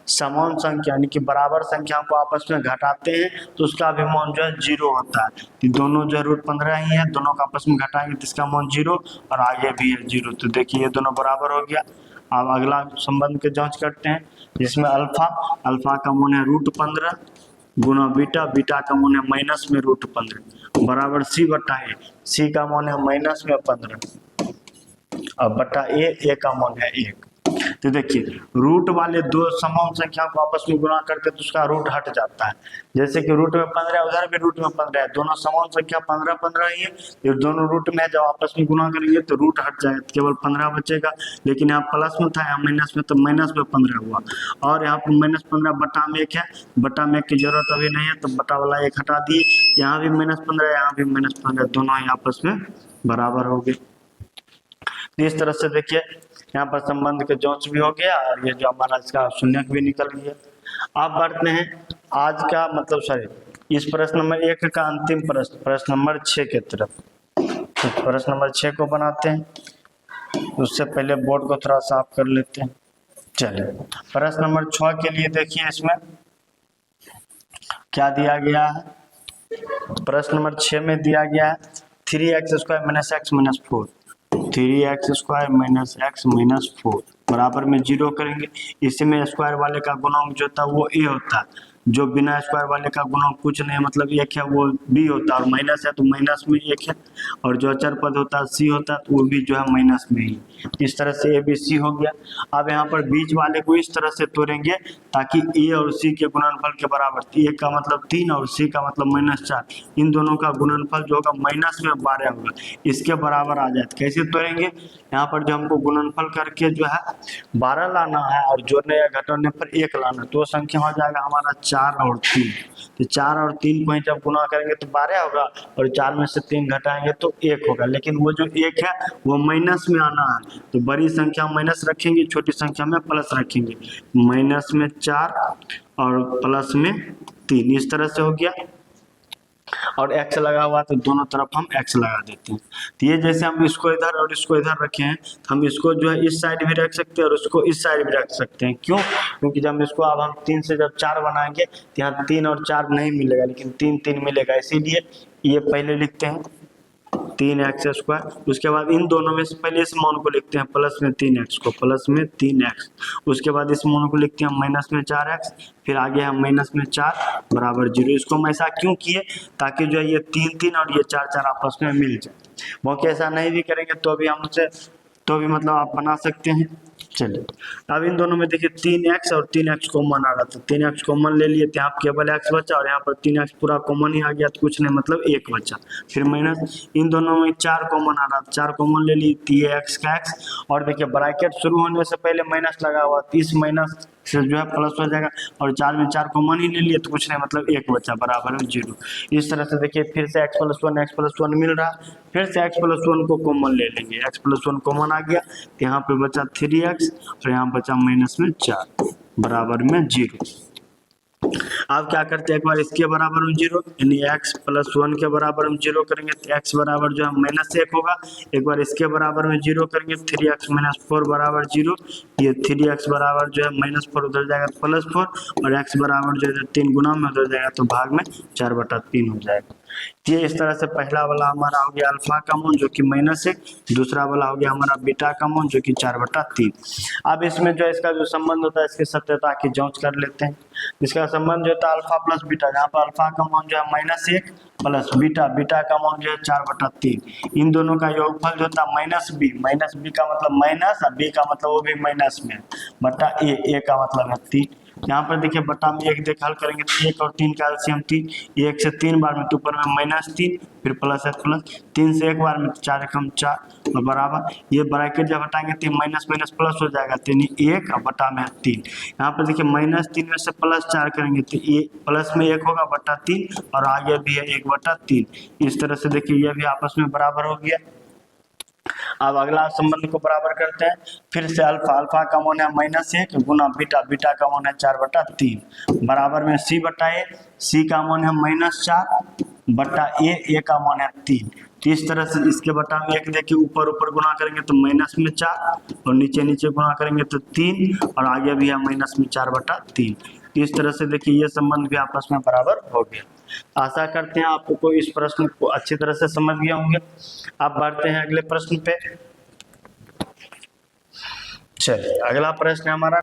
A: समान संख्या यानी कि बराबर संख्या को आपस में घटाते हैं तो उसका भी मान जो है 0 होता है। तो दोनों जो है √15 ही है, दोनों का आपस में घटाएंगे तो इसका मान 0 और आगे भी है 0। तो देखिए ये दोनों बराबर हो गया। अब अगला संबंध के जांच करते हैं, जिसमें अल्फा का मान है √15 गुना बीटा, बीटा का मान है माइनस में √15 बराबर c बटा a, c का मान है माइनस में 15 और बटा a का मान है 1। तो देखिए रूट वाले दो समान संख्या को आपस में गुणा करते तो उसका रूट हट जाता है, जैसे कि रूट में 15 उधर भी रूट में 15 है, दोनों समान संख्या 15 ही है, ये दोनों रूट में है, जब आपस में गुणा करेंगे तो रूट हट जाएगा, केवल 15 बचेगा। लेकिन यहाँ प्लस में था, यहाँ माइनस में, तो माइनस में 15 हुआ, और यहाँ पर -15 बटा में 1 है, बटा में 1 की जरूरत अभी नहीं है तो बटा वाला 1 हटा दिए, यहाँ भी -15 यहाँ भी -15, दोनों ही आपस में बराबर हो गए। इस तरह से देखिए यहाँ पर संबंध के जांच भी हो गया और ये जो हमारा इसका शून्यक भी निकल गया। अब बढ़ते हैं आज का इस प्रश्न नंबर 1 का अंतिम प्रश्न नंबर 6 के तरफ। तो प्रश्न नंबर 6 को बनाते हैं, उससे पहले बोर्ड को थोड़ा साफ कर लेते हैं। चलिए प्रश्न नंबर 6 के लिए देखिए इसमें क्या दिया गया है। प्रश्न नंबर 6 में दिया गया है 3x² - x - 4, 3x² - x - 4 बराबर में 0 करेंगे। इसी में स्क्वायर वाले का गुणांक जो होता है वो a होता है, जो बिना स्क्वायर वाले का गुणांक कुछ नहीं मतलब 1 है वो b होता है, और माइनस है तो माइनस में 1 है, और जो अचर पद होता है c होता है तो वो भी जो है माइनस में ही। इस तरह से a b c हो गया। अब यहाँ पर बीच वाले को इस तरह से तोड़ेंगे ताकि a और c के गुणनफल के बराबर, a का मतलब 3 और c का मतलब -4, इन दोनों का गुणनफल जो होगा माइनस में 12 होगा, इसके बराबर आ जाए। कैसे तोड़ेंगे, यहाँ पर जो हमको गुणनफल करके जो है 12 लाना है और जोड़ने या घटाने पर 1 लाना, तो संख्या हो जाएगा हमारा 4 और 3। तो 4 और 3 को जब गुना करेंगे तो 12 होगा, और 4 में से 3 घटाएंगे तो 1 होगा, लेकिन वो जो 1 है वो माइनस में आना है, तो बड़ी संख्या माइनस रखेंगे, छोटी संख्या में प्लस रखेंगे। माइनस में 4 और प्लस में 3, इस तरह से हो गया। और x लगा हुआ तो दोनों तरफ हम x लगा देते हैं। तो ये जैसे हम इसको इधर और इसको इधर रखे हैं, हम इसको जो है इस साइड भी रख सकते हैं और इसको इस साइड भी रख सकते हैं। क्यों? क्योंकि जब इसको अब हम 3 से जब 4 बनाएंगे तो यहाँ 3 और 4 नहीं मिलेगा, लेकिन 3 मिलेगा, इसीलिए ये पहले लिखते हैं 3x²। उसके बाद इन दोनों में से पहले इस मान को लिखते हैं प्लस में 3x को, प्लस में 3x, उसके बाद इस मान को लिखते हैं माइनस में 4x, फिर आगे हम माइनस में 4 बराबर 0। इसको हम ऐसा क्यों किए, ताकि जो है ये 3 और ये 4 आपस में मिल जाए। बाकी ऐसा नहीं भी करेंगे तो भी हम उसे मतलब आप बना सकते हैं। चलिए अब इन दोनों में देखिए 3x और 3x कॉमन आ रहा था, 3x कॉमन ले लिए, यहाँ केवल x बचा और यहाँ पर 3x पूरा कॉमन ही आ गया, तो कुछ नहीं मतलब 1 बचा। फिर माइनस इन दोनों में 4 कॉमन आ रहा था, 4 कॉमन ले लिए, तो ये x का x, और देखिए ब्रैकेट शुरू होने से पहले माइनस लगा हुआ, 30 माइनस से जो है प्लस हो जाएगा, और 4 में 4 कॉमन ही ले लिए तो कुछ नहीं मतलब 1 बचा बराबर में 0। इस तरह से देखिए फिर से x+1 मिल रहा, फिर से x+1 को कॉमन ले लेंगे, x+1 कॉमन आ गया, तो यहाँ पे बचा 3x और यहाँ बचा माइनस में 4 बराबर में 0। अब क्या करते हैं, एक बार इसके बराबर में 0 यानी x प्लस 1 के बराबर हम 0 करेंगे तो x बराबर जो है -1 होगा। एक बार इसके बराबर में 0 करेंगे 3x - 4 बराबर 0, ये 3x बराबर जो है -4 उधर जाएगा +4 और x बराबर जो है 3 गुना में उधर जाएगा तो भाग में 4/3 हो जाएगा। ये इस तरह से पहला वाला हमारा हो गया अल्फा का मान जो कि -1, दूसरा वाला हो गया हमारा बीटा का मान जो कि 4/3। अब इसमें जो इसका जो संबंध होता है इसकी सत्यता की जांच कर लेते हैं। इसका संबंध जो होता है अल्फा प्लस बीटा, जहाँ पर अल्फा का मान जो है -1 प्लस बीटा का मान जो है 4/3, इन दोनों का योगफल जो होता है -b का मतलब माइनस और b का मतलब वो भी माइनस में बटा a का मतलब है 3। यहाँ पर देखिए बटा में 1 देख हल करेंगे तो 1 और 3 का एलसीएम 3, 1 से 3 बार में तो ऊपर में -3 फिर प्लस है प्लस 3 से 1 बार में 4 एकम 4 और बराबर ये ब्रैकेट जब हटाएंगे तो माइनस प्लस हो जाएगा तो 1 और बटा में 3। यहाँ पर देखिए -3 में से +4 करेंगे तो ये प्लस में 1 होगा बटा 3 और आगे भी है 1/3। इस तरह से देखिए ये भी आपस में बराबर हो गया। अब अगला संबंध को बराबर करते हैं, फिर से अल्फा का मान है -1 गुना बीटा का मान है 4/3 बराबर में c का मान है -4 बटा a का मान है 3। तो इस तरह से इसके बटा में 1 देखिए ऊपर गुना करेंगे तो -4 और नीचे गुना करेंगे तो 3 और आगे भी है -4/3। इस तरह से देखिए ये संबंध भी आपस में बराबर हो गया। आशा करते हैं आपको इस प्रश्न को अच्छी तरह से समझ गए होंगे। अब बढ़ते हैं अगले प्रश्न पे। चलिए अगला प्रश्न है हमारा,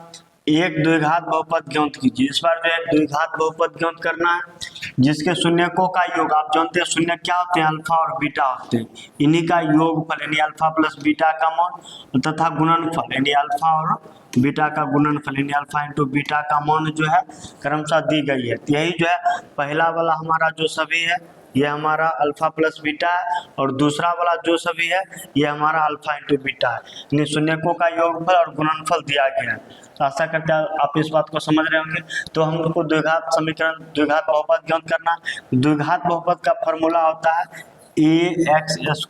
A: एक द्विघात बहुपद ज्ञात कीजिए। इस बार जो है द्विघात बहुपद ज्ञात करना है जिसके शून्यकों का योग, आप जानते हैं शून्य क्या होते हैं, अल्फा और बीटा होते हैं, इन्हीं का योगफल यानी अल्फा प्लस बीटा का मान तथा गुणनफल यानी अल्फा और बीटा का गुणनफल यानी अल्फा इंटू बीटा का मान जो है क्रमशः दी गई है। यही जो है पहला वाला हमारा जो सभी है ये हमारा अल्फा प्लस बीटा है और दूसरा वाला जो सभी है ये हमारा अल्फा इंटू बीटा है, यानी शून्यकों का योगफल और गुणनफल दिया गया है। तो आशा करते हैं आप इस बात को समझ रहे होंगे। तो हम लोग को द्विघात समीकरण द्विघात बहुपद ज्ञात करना। द्विघात बहुपद का फॉर्मूला होता है ax²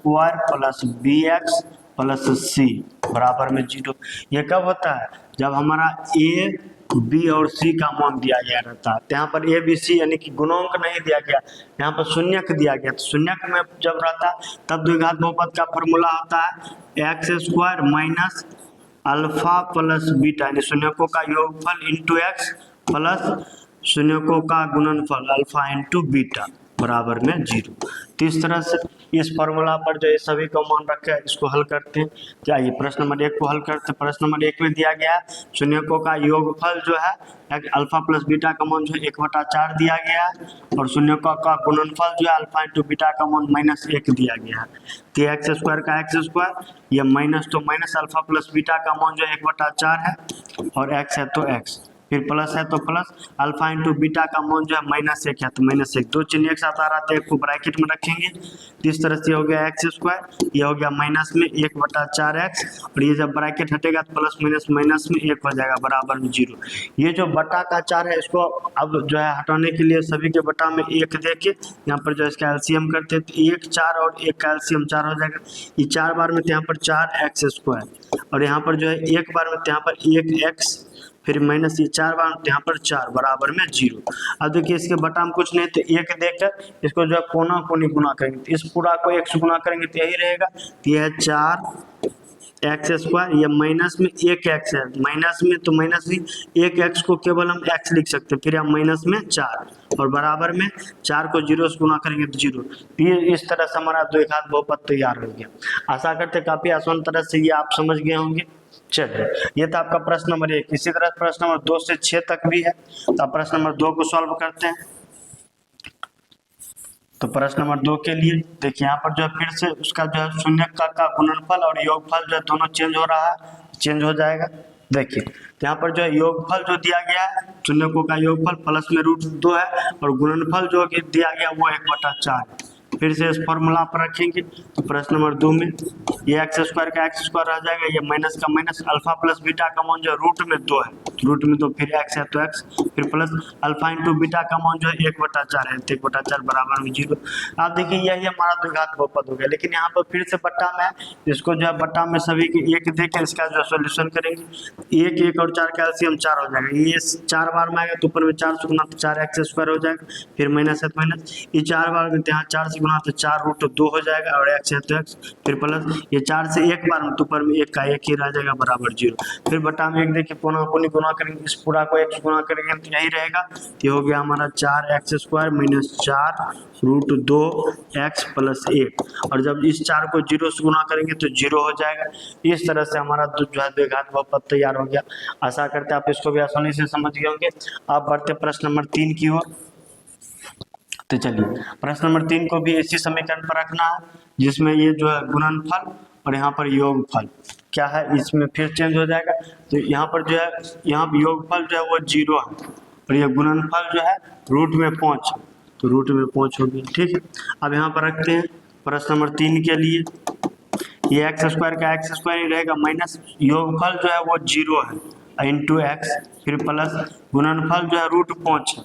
A: plus bx plus c बराबर में 0। ये कब होता है, जब हमारा a b और c का मान दिया गया रहता है। यहाँ पर a b c यानी कि गुणांक नहीं दिया गया, यहाँ पर शून्यक दिया गया। तो शून्यक में जब रहता तब द्विघात बहुपद का फॉर्मूला होता है x² minus alpha plus beta यानी शून्यकों का योगफल इंटू x प्लस शून्यकों का गुणनफल अल्फा इंटू बीटा बराबर में 0। तो इस तरह से इस फॉर्मूला पर जो ये सभी को मान रखे हैं इसको हल करते हैं। चाहिए प्रश्न नंबर 1 को हल करते हैं। प्रश्न नंबर 1 में दिया गया है शून्यकों का योगफल जो है अल्फा प्लस बीटा का मान जो है 1/4 दिया गया है और शून्यकों का गुणनफल जो है अल्फा इंटू बीटा का मान -1 दिया गया है। तो x² का x², ये माइनस तो माइनस अल्फा प्लस बीटा का मान जो 1/4 है और x है तो x, फिर प्लस है तो प्लस अल्फा इंटू बीटा का मान जो है -1 है तो -1, दो चिन्ह एक साथ आ रहा था, एक को ब्रैकेट में रखेंगे। इस तरह से हो गया x², ये हो गया माइनस में 1/4x और ये जब ब्रैकेट हटेगा तो प्लस माइनस में 1 हो जाएगा बराबर में 0। ये जो बटा का 4 है इसको अब जो है हटाने के लिए सभी के बटा में 1 देके यहाँ पर जो इसका एलसीएम करते हैं तो 1 4 और 1 का एलसीएम 4 हो जाएगा। ये 4 बार में तो यहाँ पर 4x² और यहाँ पर जो है 1 बार में तो यहाँ पर 1x फिर माइनस ये 4 बार यहाँ पर 4 बराबर में 0। अब देखिए इसके बटा में कुछ नहीं तो 1 देकर इसको जो है कोना कोनी गुना करेंगे तो इस पूरा को 1 से गुना करेंगे तो यही रहेगा। तो यह है 4x², ये माइनस में 1x है, माइनस में तो माइनस में 1x को केवल हम x लिख सकते हैं, फिर हम माइनस में 4 और बराबर में 4 को 0 से गुना करेंगे तो 0। ये इस तरह से हमारा द्विघात बहुपद तैयार हो गया। आशा करते काफी आसान तरह से ये आप समझ गए होंगे। चलिए ये था आपका प्रश्न नंबर 1। इसी तरह प्रश्न नंबर 2 से 6 तक भी है, तो आप प्रश्न नंबर 2 को सॉल्व करते हैं। तो प्रश्न नंबर 2 के लिए देखिए यहाँ पर जो है फिर से उसका जो है शून्यक का गुणनफल और योगफल जो है दोनों चेंज हो रहा है, चेंज हो जाएगा। देखिए यहाँ पर जो है योगफल जो दिया गया है शून्यकों का योगफल प्लस में √2 है और गुणनफल जो दिया गया वो 1/4 है। फिर से इस फॉर्मूला पर रखेंगे तो प्रश्न नंबर 2 में ये x² का x² रह जाएगा, ये माइनस का माइनस अल्फा प्लस बीटा का मान जो रूट में 2 है रूट में तो फिर एक्स है तो एक्स, फिर प्लस अल्फा इंटू बीटा का मान जो है 1/4 है, तो 1/4 बराबर में 0। आप देखिए यही हमारा द्विघात बहुपद हो गया, लेकिन यहाँ पर फिर से बट्टा में, इसको जो है बट्टा में सभी के एक देके इसका जो सोल्यूशन करेंगे, 1 1 और 4 का एलसीएम 4 हो जाएगा, ये 4 बार में आएगा तो ऊपर में 4 से गुना तो 4x² हो जाएगा, फिर माइनस है तो माइनस, ये 4 बार में यहाँ 4 से गुना तो 4√2 हो जाएगा, और x है तो x, फिर प्लस ये 4 से एक बार में तो ऊपर में 1 का 1 ही रह जाएगा बराबर 0। फिर बटा में 1 देखिए कोना कोनी गुना करेंगे, इस पूरा को 1 से गुना करेंगे तो यही रहेगा, ये हो गया हमारा 4x² माइनस 4√2x प्लस 1, और जब इस 4 को 0 से गुना करेंगे तो 0 हो जाएगा। इस तरह से हमारा जो है द्विघात बहुपद तैयार हो गया। आशा करते हैं आप इसको भी आसानी से समझ गए होंगे। आप बढ़ते प्रश्न नंबर 3 की ओर। तो चलिए प्रश्न नंबर 3 को भी इसी समीकरण पर रखना है, जिसमें ये जो है गुणनफल और यहाँ पर योगफल क्या है, इसमें फिर चेंज हो जाएगा। तो यहाँ पर जो है, यहाँ योगफल जो है वो 0 है, और ये गुणनफल जो है रूट में 5, तो रूट में 5 होगी। ठीक है, अब यहाँ पर रखते हैं प्रश्न नंबर 3 के लिए, ये x² का x² ही रहेगा, माइनस योगफल जो है वो 0 है इंटू एक्स, फिर प्लस गुणनफल जो है √5 है,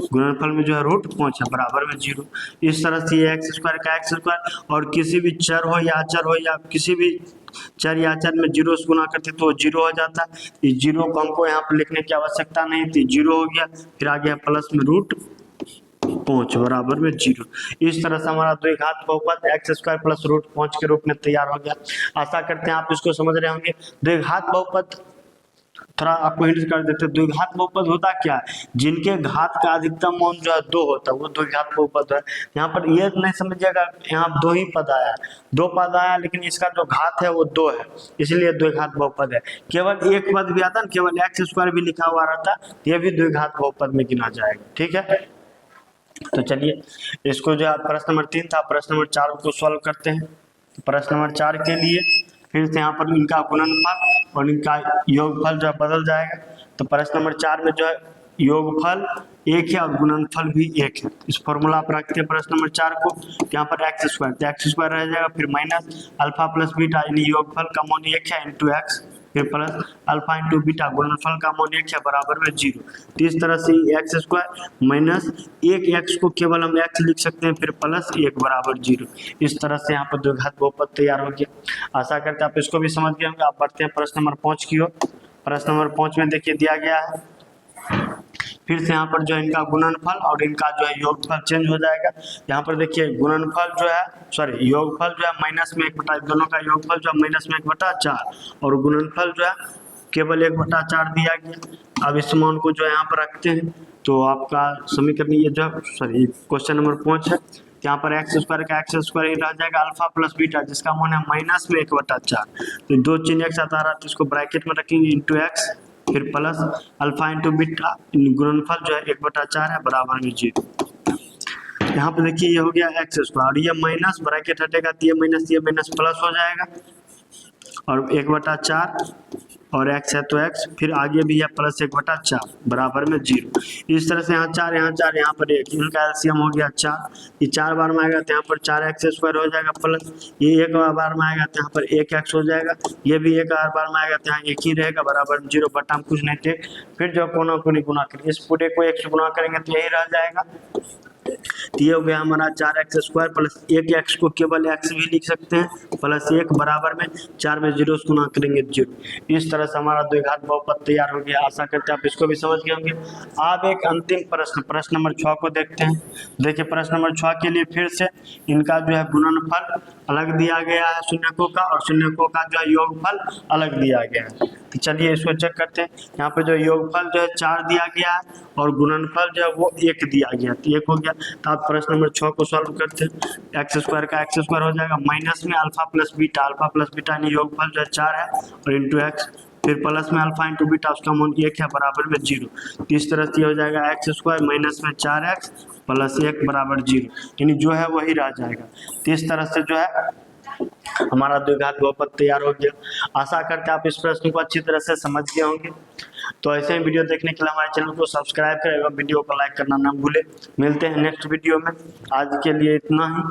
A: गुणनफल में जो है √5 है बराबर में 0। इस तरह से ये x² का x² और किसी भी चर हो या अचर हो, या किसी भी चर या अचर में 0 से गुना करते तो 0 हो जाता है। इस 0 को हमको यहाँ पर लिखने की आवश्यकता नहीं थी, 0 हो गया, फिर आ गया प्लस में √5 बराबर में 0। इस तरह से हमारा द्विघात बहुपद x² प्लस √5 के रूप में तैयार हो गया। आशा करते हैं आप इसको समझ रहे होंगे। द्विघात बहुपद थोड़ा आपको हिंट कर देते हैं, द्विघात बहुपद होता क्या है, जिनके घात का अधिकतम मान जो है 2 होता है वो द्विघात बहुपद है। यहाँ पर ये नहीं समझिएगा यहाँ 2 ही पद आया, 2 पद आया, लेकिन इसका जो घात है वो 2 है, इसलिए द्विघात बहुपद है। केवल एक पद भी आता है, केवल x² भी लिखा हुआ रहता, ये भी द्विघात बहुपद में गिना जाएगा। ठीक है, तो चलिए इसको जो प्रश्न नंबर 3 था, प्रश्न नंबर 4 को सॉल्व करते हैं। प्रश्न नंबर 4 के लिए फिर से यहाँ पर इनका गुणनफल और इनका योगफल जो है बदल जाएगा। तो प्रश्न नंबर 4 में जो है योगफल 1 है और गुणनफल भी 1 है। इस फॉर्मूला पर रखते हैं प्रश्न नंबर 4 को, यहाँ पर x², तो x² रह जाएगा, फिर माइनस अल्फा प्लस बीटा, यानी योगफल का मान 1 है इंटू एक्स, फिर प्लस अल्फा इंटू बीटा, गुणनफल का मान 1 है बराबर में 0। तो इस तरह से x² माइनस 1x को केवल हम x लिख सकते हैं, फिर प्लस 1 बराबर 0। इस तरह से यहाँ पर द्विघात बहुपद तैयार हो गया। आशा करते हैं आप इसको भी समझ गए होंगे। आप बढ़ते हैं प्रश्न नंबर 5 की ओर। प्रश्न नंबर 5 में देखिए दिया गया है, फिर से यहाँ पर जो है इनका गुणनफल और इनका जो है योगफल चेंज हो जाएगा। यहाँ पर देखिए गुणनफल जो है, सॉरी योगफल जो है माइनस में 1/, दोनों का योगफल जो है माइनस में 1/4, और गुणनफल जो है केवल 1/4 दिया गया। अब इस मान को जो है यहाँ पर रखते हैं, तो आपका समीकरण ये जो, सॉरी क्वेश्चन नंबर 5 है, यहाँ पर x² का x² ही रह जाएगा, अल्फा प्लस बीटा जिसका मान है माइनस में 1/4, तो 2 चिन्ह एक साथ आ रहा है, तो इसको ब्रैकेट में रखेंगे इंटू एक्स, फिर प्लस अल्फा इंटू बीटा, गुणनफल जो है 1/4 है बराबर में 0। यहाँ पे देखिए ये हो गया x², और ये माइनस ब्रैकेट हटेगा तो ये माइनस प्लस हो जाएगा, और 1/4 और x है तो x, फिर आगे भी है प्लस 1/4 बराबर में 0। इस तरह से यहाँ 4 यहाँ पर 1, इनका एलसीएम हो गया 4, ये 4 बार में आएगा तो यहाँ पर 4x² हो जाएगा, प्लस ये 1 बार में आएगा तो यहाँ पर 1x हो जाएगा, ये भी 1 बार में आएगा तो यहाँ 1 ही रहेगा बराबर में 0। बटा हम कुछ नहीं थे, फिर जो कोना कोनी गुना करेंगे, इस पूरे को 1 से गुना करेंगे तो यही रह जाएगा। तो ये हो गया हमारा 4x² प्लस 1x को केवल x भी लिख सकते हैं, प्लस 1 बराबर में 4 में 0 से गुना करेंगे 0। इस तरह से हमारा द्विघात बहुपद तैयार हो गया। आशा करते हैं आप इसको भी समझ गए होंगे। अब एक अंतिम प्रश्न नंबर 6 को देखते हैं। देखिए प्रश्न नंबर 6 के लिए फिर से इनका जो है गुणनफल अलग दिया गया है शून्यकों का, और शून्यकों का जो है योगफल अलग दिया गया है। तो चलिए इसको चेक करते हैं। यहाँ पे जो योगफल जो है 4 दिया गया है और गुणनफल जो है वो 1 दिया गया, तो 1 हो गया। तो आप प्रश्न नंबर 6 को सॉल्व करते हैं। x² का x² हो जाएगा माइनस में अल्फा प्लस बीटा यानी योगफल जो है 4 है, और इंटू एक्स, फिर प्लस में अल्फा इंटू बीटा उसका मान 1 है बराबर में 0। तो इस तरह से हो जाएगा x² माइनस में 4x प्लस 1 बराबर 0, यानी जो है वही रह जाएगा। तो इस तरह से जो है हमारा द्विघात बहुपद तैयार हो गया। आशा करते हैं आप इस प्रश्न को अच्छी तरह से समझ गए होंगे। तो ऐसे ही वीडियो देखने के लिए हमारे चैनल को सब्सक्राइब करें एवं वीडियो को लाइक करना ना भूलें। मिलते हैं नेक्स्ट वीडियो में, आज के लिए इतना ही।